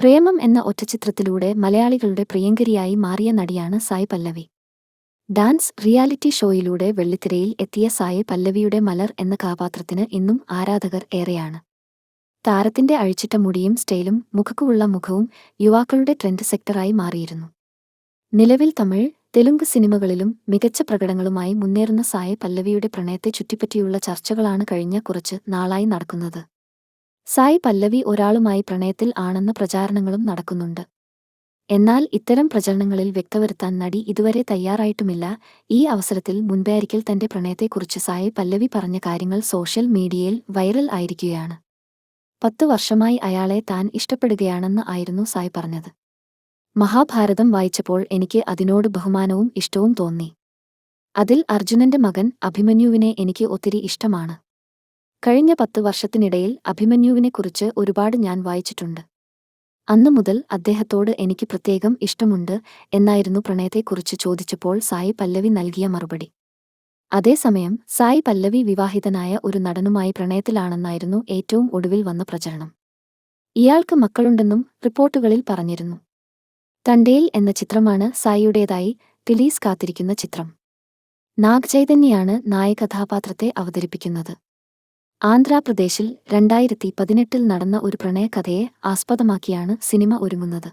പ്രേമം എന്ന ഒറ്റച്ചിത്രത്തിലൂടെ മലയാളികളുടെ പ്രിയങ്കരിയായി മാറിയ നടിയാണ് സായ് പല്ലവി. ഡാൻസ് റിയാലിറ്റി ഷോയിലൂടെ വെള്ളിത്തിരയിൽ എത്തിയ സായ് പല്ലവിയുടെ മലർ എന്ന കഥാപാത്രത്തിന് ഇന്നും ആരാധകർ ഏറെയാണ്. താരത്തിന്റെ അഴിച്ചിട്ട മുടിയും സ്റ്റൈലും മുഖക്കുള്ള മുഖവും യുവാക്കളുടെ ട്രെൻഡ് സെക്ടറായി മാറിയിരുന്നു. നിലവിൽ തമിഴ്, തെലുങ്ക് സിനിമകളിലും മികച്ച പ്രകടനങ്ങളുമായി മുന്നേറുന്ന സായ് പല്ലവിയുടെ പ്രണയത്തെ ചുറ്റിപ്പറ്റിയുള്ള ചർച്ചകളാണ് കഴിഞ്ഞ കുറച്ച് നാളായി നടക്കുന്നത്. സായ് പല്ലവി ഒരാളുമായി പ്രണയത്തിൽ ആണെന്ന പ്രചാരണങ്ങളും നടക്കുന്നുണ്ട്. എന്നാൽ ഇത്തരം പ്രചരണങ്ങളിൽ വ്യക്തവരുത്താൻ നടി ഇതുവരെ തയ്യാറായിട്ടുമില്ല. ഈ അവസരത്തിൽ മുൻപൊരിക്കൽ തന്റെ പ്രണയത്തെക്കുറിച്ച് സായ് പല്ലവി പറഞ്ഞ കാര്യങ്ങൾ സോഷ്യൽ മീഡിയയിൽ വൈറൽ ആയിരിക്കുകയാണ്. 10 വർഷമായി അയാളെ താൻ ഇഷ്ടപ്പെടുകയാണെന്ന് ആയിരുന്നു സായ് പറഞ്ഞത്. മഹാഭാരതം വായിച്ചപ്പോൾ എനിക്ക് അതിനോട് ബഹുമാനവും ഇഷ്ടവും തോന്നി. അതിൽ അർജുനന്റെ മകൻ അഭിമന്യുവിനെ എനിക്ക് ഒത്തിരി ഇഷ്ടമാണ്. കഴിഞ്ഞ 10 വർഷത്തിനിടയിൽ അഭിമന്യുവിനെക്കുറിച്ച് ഒരുപാട് ഞാൻ വായിച്ചിട്ടുണ്ട്. അന്നു മുതൽ അദ്ദേഹത്തോട് എനിക്ക് പ്രത്യേകം ഇഷ്ടമുണ്ട് എന്നായിരുന്നു പ്രണയത്തെക്കുറിച്ച് ചോദിച്ചപ്പോൾ സായ് പല്ലവി നൽകിയ മറുപടി. അതേസമയം സായ് പല്ലവി വിവാഹിതനായ ഒരു നടനുമായി പ്രണയത്തിലാണെന്നായിരുന്നു ഏറ്റവും ഒടുവിൽ വന്ന പ്രചരണം. ഇയാൾക്ക് മക്കളുണ്ടെന്നും റിപ്പോർട്ടുകളിൽ പറഞ്ഞിരുന്നു. തണ്ടേൽ എന്ന ചിത്രമാണ് സായിയുടേതായി റിലീസ് കാത്തിരിക്കുന്ന ചിത്രം. നാഗ് ചൈതന്യയാണ് നായകഥാപാത്രത്തെ അവതരിപ്പിക്കുന്നത്. ആന്ധ്രാപ്രദേശിൽ 2018 നടന്ന ഒരു പ്രണയകഥയെ ആസ്പദമാക്കിയാണ് സിനിമ ഒരുങ്ങുന്നത്.